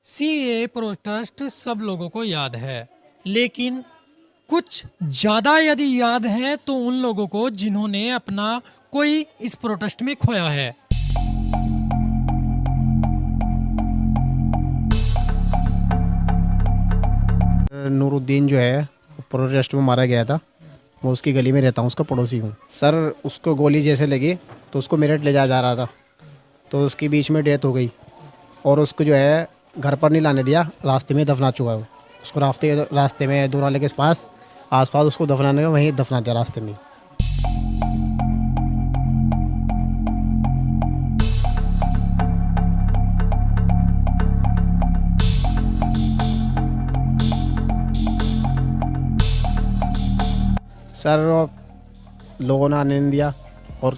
CAA protest सब लोगों को याद है, लेकिन कुछ ज़्यादा यदि याद है तो उन लोगों को जिन्होंने अपना कोई इस प्रोटेस्ट में खोया है। नूरुद्दीन जो है प्रोटेस्ट में मारा गया था। मैं उसकी गली में रहता हूँ, उसका पड़ोसी हूँ। सर उसको गोली जैसे लगी तो उसको मेरठ ले जाया जा रहा था, तो उसकी बीच में डेथ हो गई और उसको जो है घर पर नहीं लाने दिया, रास्ते में दफना चुका है। उसको रास्ते में दो नाले के पास आसपास उसको दफनाने का वहीं दफना दिया रास्ते में। सर लोगों ने आने नहीं दिया और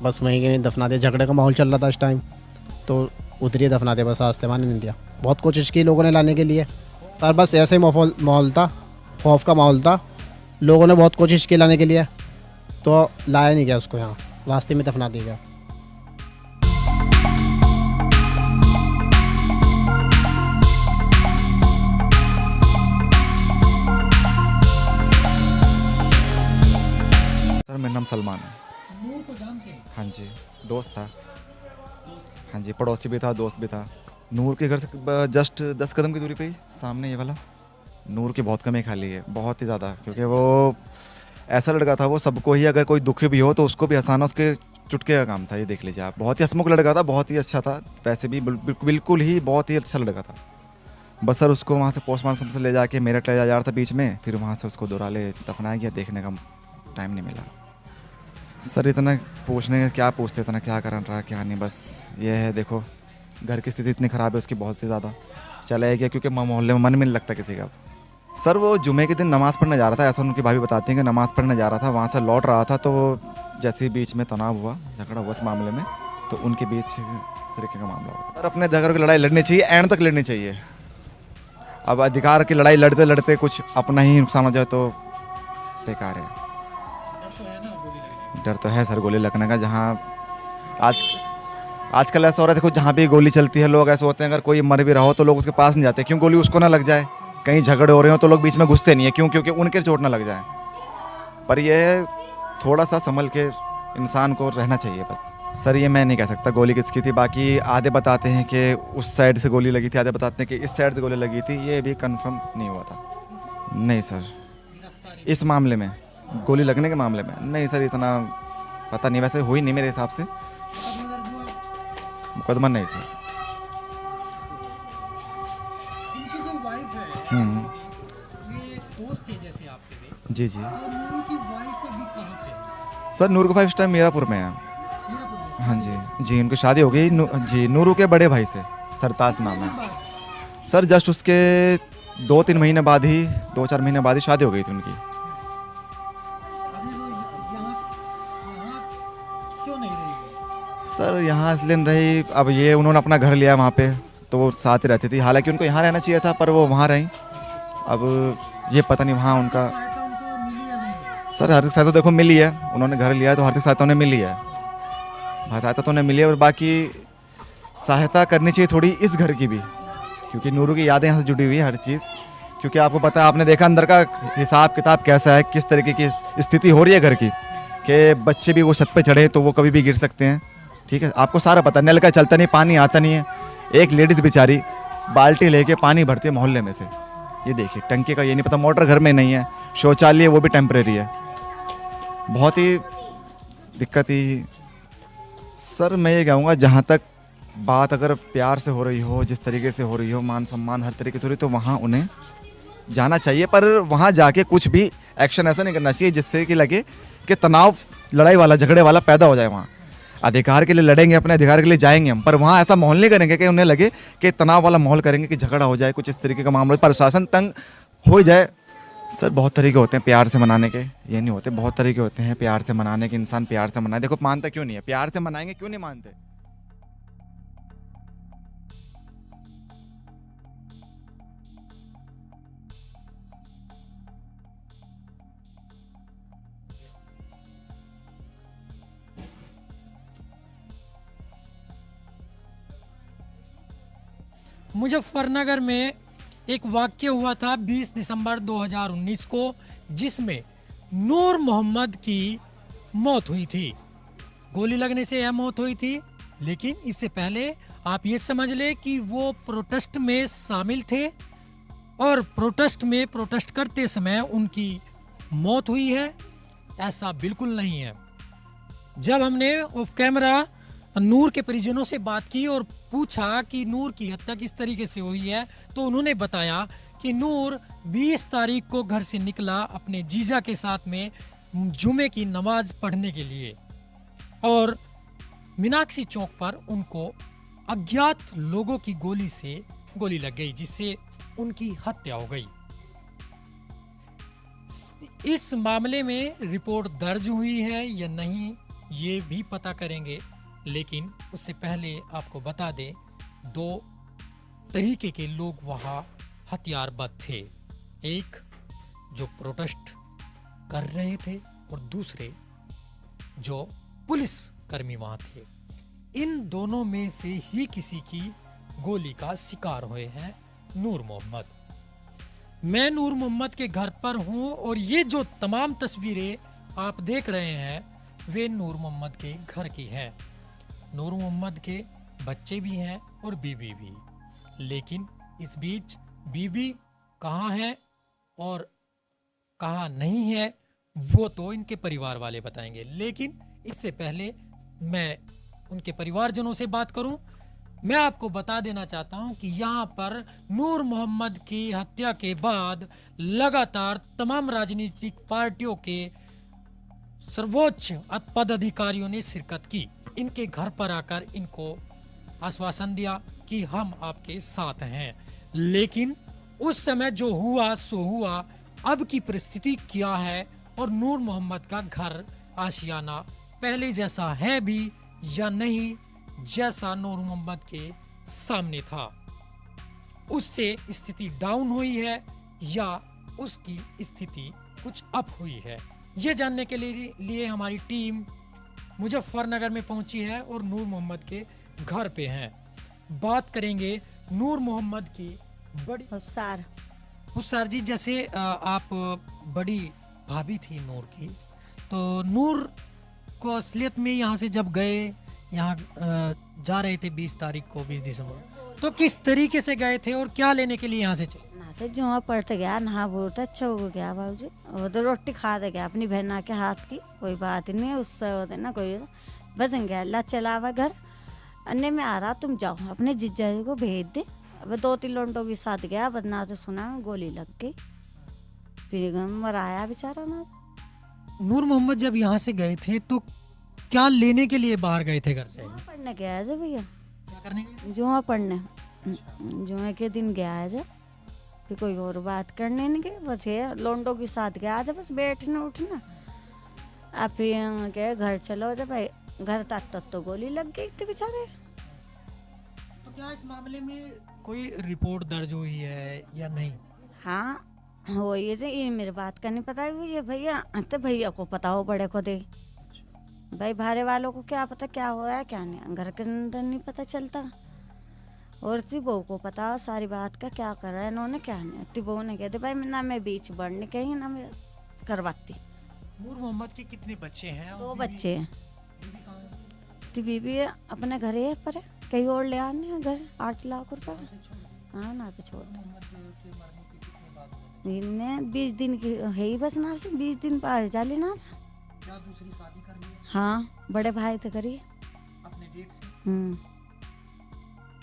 बस वहीं के दफना दिया। झगड़े का माहौल चल रहा था इस टाइम, तो उधर ही दफना दिया, बस रास्ते में आने नहीं दिया। बहुत कोशिश की लोगों ने लाने के लिए, पर बस ऐसे ही माहौल था, खौफ का माहौल था। लोगों ने बहुत कोशिश की लाने के लिए, तो लाया नहीं गया उसको, यहाँ रास्ते में दफना दिया गया। सर मेरा नाम सलमान है। नूर को जानते हैं? हाँ जी, दोस्त था। हाँ जी, पड़ोसी भी था, दोस्त भी था। नूर के घर से जस्ट 10 कदम की दूरी पे ही सामने ये वाला। नूर की बहुत कमी खाली है, बहुत ही ज़्यादा, क्योंकि वो ऐसा लड़का था, वो सबको ही अगर कोई दुखी भी हो तो उसको भी हंसाना उसके चुटके का काम था। ये देख लीजिए आप, बहुत ही हंसमुख लड़का था, बहुत ही अच्छा था। वैसे भी बिल्कुल ही बहुत ही अच्छा लड़का था। बस सर उसको वहाँ से पोस्टमार्टम से ले जाके मेरठ ले जा रहा था बीच में, फिर वहाँ से उसको दोराले दफनाया गया। देखने का टाइम नहीं मिला। सर इतना पूछने का क्या पूछते, इतना क्या कर रहा क्या नहीं, बस ये है। देखो घर की स्थिति इतनी ख़राब है उसकी, बहुत ही ज़्यादा। चला गया क्योंकि मोहल्ले में मन में नहीं लगता किसी का। सर वो जुमे के दिन नमाज़ पढ़ने जा रहा था, ऐसा उनकी भाभी बताती हैं कि नमाज़ पढ़ने जा रहा था, वहाँ से लौट रहा था, तो जैसे ही बीच में तनाव हुआ, झगड़ा हुआ इस मामले में, तो उनके बीच इस तरीके का मामला हुआ। सर अपने अधिकारों की लड़ाई लड़नी चाहिए, एंड तक लड़नी चाहिए। अब अधिकार की लड़ाई लड़ते लड़ते कुछ अपना ही नुकसान हो जाए तो बेकार है। डर तो है सर गोली लगने का। जहाँ आजकल ऐसा हो रहा है, देखो जहाँ भी गोली चलती है लोग ऐसे होते हैं, अगर कोई मर भी रहा हो तो लोग उसके पास नहीं जाते, क्यों गोली उसको ना लग जाए। कहीं झगड़े हो रहे हो तो लोग बीच में घुसते नहीं है, क्यों? क्योंकि उनके चोट ना लग जाए। पर ये थोड़ा सा संभल के इंसान को रहना चाहिए बस। सर ये मैं नहीं कह सकता गोली किसकी थी। बाकी आधे बताते हैं कि उस साइड से गोली लगी थी, आधे बताते हैं कि इस साइड से गोली लगी थी। ये भी कंफर्म नहीं हुआ था। नहीं सर, इस मामले में, गोली लगने के मामले में नहीं सर, इतना पता नहीं। वैसे हुई नहीं मेरे हिसाब से मुकदमा, नहीं सर। इनकी जो वाइफ है, ये दोस्त है जैसे आपके भी, जी जी। तो नूर की वाइफ अभी कहाँ पे है? सर नूर का 5 टाइम मीरापुर में है। मीरापुर में? हाँ जी जी, उनकी शादी हो गई। जी, नूरू के बड़े भाई से, सरताज नाम है। सर जस्ट उसके 2-3 महीने बाद ही, 2-4 महीने बाद ही शादी हो गई थी उनकी। अभी वो यहाँ यहाँ क्यों नहीं रही? सर यहाँ इसलिए नहीं रही, अब ये उन्होंने अपना घर लिया वहाँ पे, तो वो साथ ही रहती थी। हालांकि उनको यहाँ रहना चाहिए था, पर वो वहाँ रहीं। अब ये पता नहीं वहाँ उनका। सहायता उनको मिली या नहीं? सर आर्थिक सहायता देखो मिली है, उन्होंने घर लिया है तो आर्थिक सहायता उन्हें मिली है। सहायता तो उन्हें मिली है, और बाकी सहायता करनी चाहिए थोड़ी इस घर की भी, क्योंकि नूरू की यादें यहाँ से जुड़ी हुई है हर चीज़। क्योंकि आपको पता है, आपने देखा अंदर का हिसाब किताब कैसा है, किस तरीके की स्थिति हो रही है घर की, कि बच्चे भी वो छत पे चढ़े तो वो कभी भी गिर सकते हैं। ठीक है, आपको सारा पता है, नल का चलता नहीं, पानी आता नहीं है। एक लेडीज़ बेचारी बाल्टी लेके पानी भरती है मोहल्ले में से। ये देखिए, टंकी का ये नहीं पता, मोटर घर में नहीं है, शौचालय वो भी टेम्परेरी है। बहुत ही दिक्कत ही। सर मैं ये कहूँगा, जहाँ तक बात अगर प्यार से हो रही हो, जिस तरीके से हो रही हो, मान सम्मान हर तरीके से हो रही, तो वहाँ उन्हें जाना चाहिए। पर वहाँ जाके कुछ भी एक्शन ऐसा नहीं करना चाहिए जिससे कि लगे कि तनाव, लड़ाई वाला, झगड़े वाला पैदा हो जाए। वहाँ अधिकार के लिए लड़ेंगे, अपने अधिकार के लिए जाएंगे हम, पर वहाँ ऐसा माहौल नहीं करेंगे कि उन्हें लगे कि तनाव वाला माहौल करेंगे, कि झगड़ा हो जाए, कुछ इस तरीके का मामला, प्रशासन तंग हो जाए। सर बहुत तरीके होते हैं प्यार से मनाने के, ये नहीं होते, बहुत तरीके होते हैं प्यार से मनाने के। इंसान प्यार से मनाए, देखो मानता क्यों नहीं है, प्यार से मनाएंगे क्यों नहीं मानते। मुजफ्फरनगर में एक वाक्य हुआ था 20 दिसंबर 2019 को, जिसमें नूर मोहम्मद की मौत हुई थी। गोली लगने से यह मौत हुई थी, लेकिन इससे पहले आप ये समझ ले कि वो प्रोटेस्ट में शामिल थे और प्रोटेस्ट करते समय उनकी मौत हुई है। ऐसा बिल्कुल नहीं है। जब हमने ऑफ कैमरा नूर के परिजनों से बात की और पूछा कि नूर की हत्या किस तरीके से हुई है, तो उन्होंने बताया कि नूर 20 तारीख को घर से निकला अपने जीजा के साथ में जुमे की नमाज पढ़ने के लिए, और मीनाक्षी चौक पर उनको अज्ञात लोगों की गोली से गोली लग गई, जिससे उनकी हत्या हो गई। इस मामले में रिपोर्ट दर्ज हुई है या नहीं, ये भी पता करेंगे, लेकिन उससे पहले आपको बता दें, 2 तरीके के लोग वहाँ हथियारबंद थे। एक जो प्रोटेस्ट कर रहे थे और दूसरे जो पुलिस कर्मी वहाँ थे। इन दोनों में से ही किसी की गोली का शिकार हुए हैं नूर मोहम्मद। मैं नूर मोहम्मद के घर पर हूँ और ये जो तमाम तस्वीरें आप देख रहे हैं वे नूर मोहम्मद के घर की हैं। नूर मोहम्मद के बच्चे भी हैं और बीवी भी, लेकिन इस बीच बीवी कहाँ है और कहाँ नहीं है वो तो इनके परिवार वाले बताएंगे। लेकिन इससे पहले मैं उनके परिवारजनों से बात करूं, मैं आपको बता देना चाहता हूं कि यहाँ पर नूर मोहम्मद की हत्या के बाद लगातार तमाम राजनीतिक पार्टियों के सर्वोच्च पदाधिकारियों ने शिरकत की। इनके घर पर आकर इनको आश्वासन दिया कि हम आपके साथ हैं, लेकिन उस समय जो हुआ सो हुआ। अब की परिस्थिति क्या है और नूर मोहम्मद का घर आशियाना पहले जैसा है भी या नहीं, जैसा नूर मोहम्मद के सामने था, उससे स्थिति डाउन हुई है या उसकी स्थिति कुछ अप हुई है, ये जानने के लिए हमारी टीम मुजफ्फरनगर में पहुंची है और नूर मोहम्मद के घर पे हैं। बात करेंगे नूर मोहम्मद की बड़ी हुस्सार जी, जैसे आप बड़ी भाभी थी नूर की, तो नूर को असलियत में यहाँ से जब गए, यहाँ जा रहे थे 20 तारीख को 20 दिसंबर, तो किस तरीके से गए थे और क्या लेने के लिए यहाँ से चले? तो जो पढ़ते गया नहा बहुत अच्छा हो गया बाबूजी, और तो रोटी खा दे गया अपनी बहना के हाथ की, कोई बात नहीं उससे होते ना कोई बस गया। अल्लाह चलावा घर अन्य में आ रहा, तुम जाओ अपने जीजा को भेज दे। अब 2-3 लोंटों के साथ गया, बदना तो सुना गोली लग गई, फिर मराया बेचारा ना। नूर मोहम्मद जब यहाँ से गए थे तो क्या लेने के लिए बाहर गए थे घर से? पढ़ने गया है जब भैया, क्या करने गए? जुआ पढ़ने, जुए के दिन गया है जब, फिर कोई और बात करने नहीं गए, बस ये लोंडो के साथ गया जब, बस बैठना उठना। आप फिर गए घर चलो जब भाई, घर तक तो गोली लग गई थी बेचारे। तो क्या इस मामले में कोई रिपोर्ट दर्ज हुई है या नहीं? हाँ हो ये मेरे बात का नहीं पता ये भैया, तो भैया को पता हो, बड़े को दे भाई, भारे वालों को क्या पता क्या हुआ है क्या नहीं, घर के अंदर नहीं पता चलता। और ती बहू को पता सारी बात का क्या कर रहा है इन्होंने क्या नहीं। ती बहू ने कहते भाई ना मैं बीच बढ़ने कहीं ना मैं करवाती। नूर मोहम्मद के कितने बच्चे हैं? 2 बच्चे हैं। बीवी कहाँ है? ती बीबी अपने घर है पर कहीं और ले आने हैं घर 8 लाख रुपए। हाँ ना पे छोड़ मोहम्मद के मरने के कितने बाद हुए? इनने 20 दिन की है ही बस ना, से 20 दिन पार जाली ना। क्या दूसरी शादी कर ली? हाँ बड़े भाई थे करी। अपने जेठ से?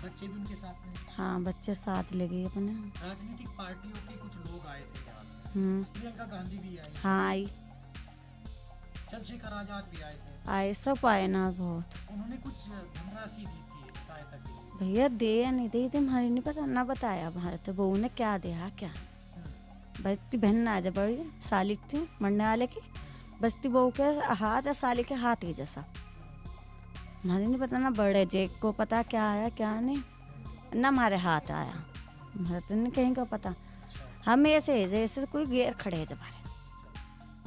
बच्चे भी उनके साथ में? हाँ बच्चे साथ ले गए अपने। राजनीतिक पार्टियों के कुछ लोग आए थे यहाँ, प्रियंका गांधी भी आई, हाँ आई, चंद्रशेखर आजाद भी आए थे, आए सब आए ना बहुत। उन्होंने कुछ धनराशि दी थी सहायता के लिए। भैया दे या नहीं दे हमारे नहीं पता ना, बताया हमारे तो बहू ने क्या दिया क्या। बस्ती बहन ना जा बड़ी साली थी मरने वाले की, बस्ती बहू के हाथ या साली के हाथ ही जैसा, हमारे नहीं पता ना। बड़े जेक को पता क्या आया क्या नहीं ना, हमारे हाथ आया, हमारे तो नहीं कहीं का पता। हम ऐसे जैसे कोई गैर खड़े है हमारे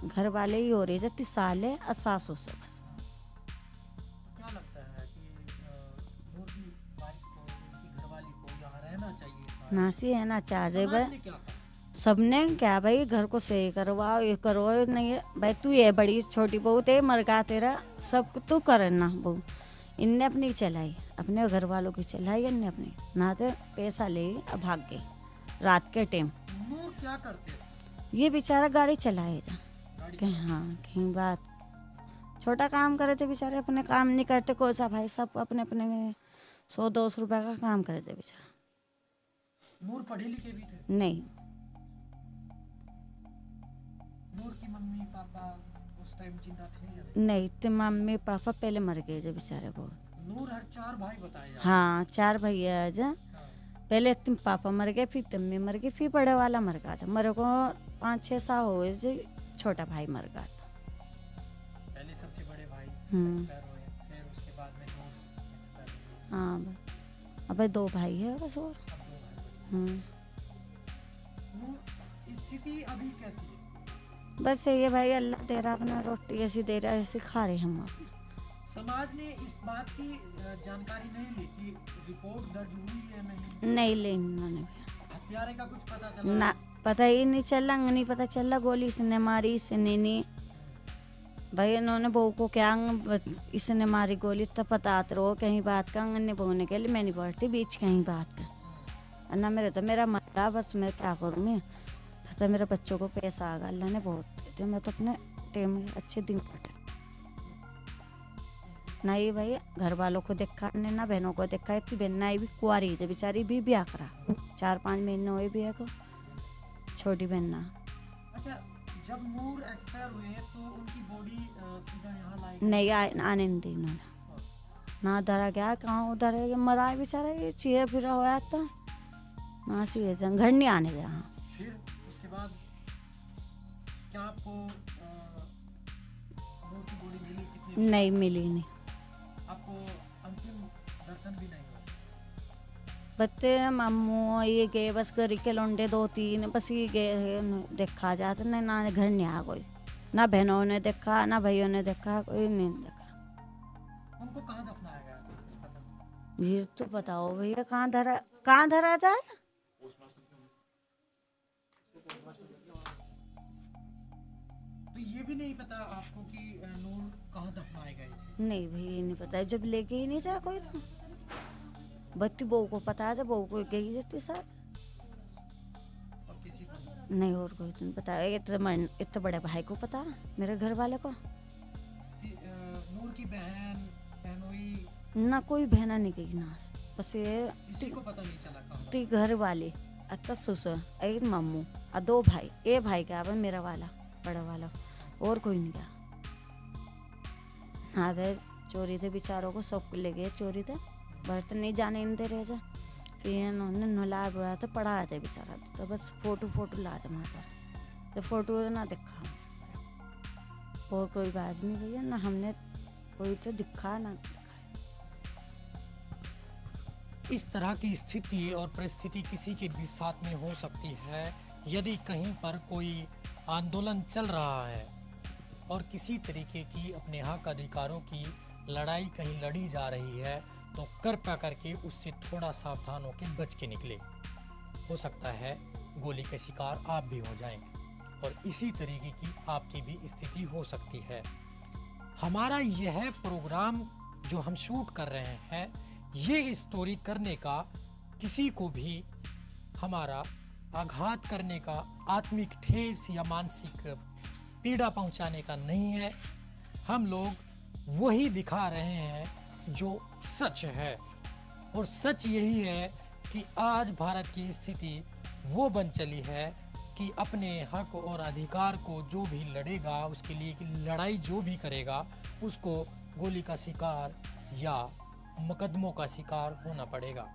घर वाले ही हो रही है 30 साल है और सासों से। क्या लगता है कि नूर की वाइफ को, उनकी घरवाली को यहाँ रहना नासी है ना चाहे समाज ने क्या कहा? सबने क्या भाई घर को सही करवाओ, ये करो, नहीं है भाई तू ये बड़ी छोटी बहू ते मरगा तेरा सब तू करना बहू। इनने अपनी चलाई, अपने घर वालों की चलाई, इनने अपनी ना तो पैसा ले अब भाग गई रात के टाइम। नूर क्या करते थे? ये बेचारा गाड़ी चलाएगा गाड़ी कहीं, हाँ कहीं बात छोटा काम करे थे बेचारे, अपने काम नहीं करते कोई सा भाई, सब अपने अपने 100-200 रुपए का काम करे थे बेचारा। नूर पढ़े लिखे भी थे? नहीं, नूर की मम्मी पापा उस टाइम जिंदा थे या नहीं? नहीं तो मम्मी पापा पहले मर गए थे बेचारे बहुत। नूर हर 4 भाई बताए जा रहे हाँ 4 भैया है जा, हैं। पहले तुम पापा मर गए, फिर तुम मर गई, फिर बड़े वाला मर गया था। मेरे को 5-6 साल हो गए थे, छोटा भाई मर गया था। पहले सबसे बड़े भाई हम्म। एक्सपायर हुए, फिर उसके बाद में नूर एक्सपायर हुई, हाँ अब 2 भाई है बस और। अब 2 भाई बचे। हम्म। नूर स्थिति अभी कैसी है? बस ये भाई अल्लाह दे रहा अपना, रोटी ऐसी दे रहा ऐसे खा रहे हम अपना। समाज ने इस बात की जानकारी नहीं ली कि रिपोर्ट दर्ज हुई है नहीं? नहीं ले इन्होंने भी। हत्यारे का कुछ पता चला? ना पता ही नहीं चला, नहीं पता चला गोली इसने मारी इसने नहीं। भाई इन्होंने बहू को क्या इसने मारी गोली तब पता रहो कहीं बात का ने बोलने के लिए मैं नहीं बढ़ती बीच कहीं बात का ना, मेरे तो मेरा मरा बस मैं क्या करूँ मैं, तो मेरे बच्चों को पैसा आ गया अल्लाह ने बहुत दे दिया, मैं तो अपने टाइम में अच्छे दिन कटे। ना ये भाई घर वालों को देखा ने ना बहनों को देखा, इतनी बहन ना भी कुआरी थी बेचारी भी ब्याह करा 4-5 महीने हुए भी है को, छोटी बहन ना। अच्छा, जब नूर एक्सपायर हुए तो उनकी बॉडी सीधा यहाँ लाई गई? नहीं आने नहीं दी इन्होंने, ना धरा गया कहाँ उधर है, मरा है बेचारा, ये चीर फिरा हुआ था ना सी है, घर नहीं आने दिया। फिर उसके बाद क्या आपको नूर की बॉडी मिली? कितनी? नहीं मिली नहीं, आपको अंतिम दर्शन भी नहीं हुआ? बच्चे मामू ये गए बस घर के लौंडे 2-3 बस ये गए देखा जाता, नहीं ना घर नहीं आ कोई, ना बहनों ने देखा ना भाइयों ने देखा, कोई नहीं देखा। उनको कहाँ दफनाया गया था, कुछ पता? ये तो बताओ भैया कहाँ धरा जाए? तो ये भी नहीं पता आपको कि नूर कहाँ दफनाए गए थे? नहीं भैया नहीं पता, जब लेके ही नहीं जा कोई तो बच्ची बहू को पता है, बहू को गई जाती साथ, और किसी को नहीं और कोई तो नहीं पता। इतने बड़े भाई को पता, मेरे घर वाले को नूर की बहनोई ना, कोई बहना नहीं गई ना, बस ये किसी को पता नहीं चला कहाँ? ती घर वाले अत्ता ससुर एक मामू और 2 भाई, ए भाई का अब मेरा वाला बड़ा वाला, और कोई नहीं गया। हाँ थे चोरी थे बेचारों को, सब ले गए चोरी थे, बर्तन नहीं जाने नहीं दे रहे थे, फिर उन्होंने नला बुआ तो पढ़ाया था बेचारा, तो बस फोटो ला था माता, तो फोटो ना दिखा और कोई बात नहीं भैया, ना हमने कोई तो दिखा ना दिखा। इस तरह की स्थिति और परिस्थिति किसी के भी साथ में हो सकती है। यदि कहीं पर कोई आंदोलन चल रहा है और किसी तरीके की अपने हक अधिकारों की लड़ाई कहीं लड़ी जा रही है, तो कृपया करके उससे थोड़ा सावधान होकर बच के निकले। हो सकता है गोली के शिकार आप भी हो जाएं और इसी तरीके की आपकी भी स्थिति हो सकती है। हमारा यह प्रोग्राम जो हम शूट कर रहे हैं, ये स्टोरी करने का किसी को भी हमारा आघात करने का, आत्मिक ठेस या मानसिक पीड़ा पहुंचाने का नहीं है। हम लोग वही दिखा रहे हैं जो सच है, और सच यही है कि आज भारत की स्थिति वो बन चली है कि अपने हक और अधिकार को जो भी लड़ेगा, उसके लिए की लड़ाई जो भी करेगा, उसको गोली का शिकार या मुकदमों का शिकार होना पड़ेगा।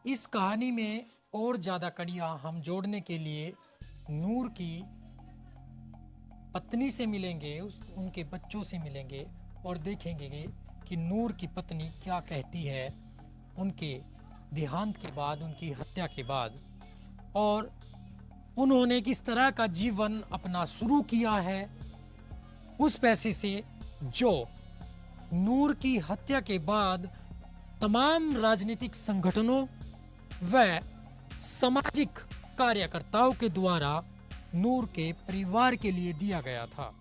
इस कहानी में और ज़्यादा कड़ियाँ हम जोड़ने के लिए नूर की पत्नी से मिलेंगे, उनके बच्चों से मिलेंगे और देखेंगे कि नूर की पत्नी क्या कहती है उनके देहांत के बाद, उनकी हत्या के बाद, और उन्होंने किस तरह का जीवन अपना शुरू किया है उस पैसे से जो नूर की हत्या के बाद तमाम राजनीतिक संगठनों वह सामाजिक कार्यकर्ताओं के द्वारा नूर के परिवार के लिए दिया गया था।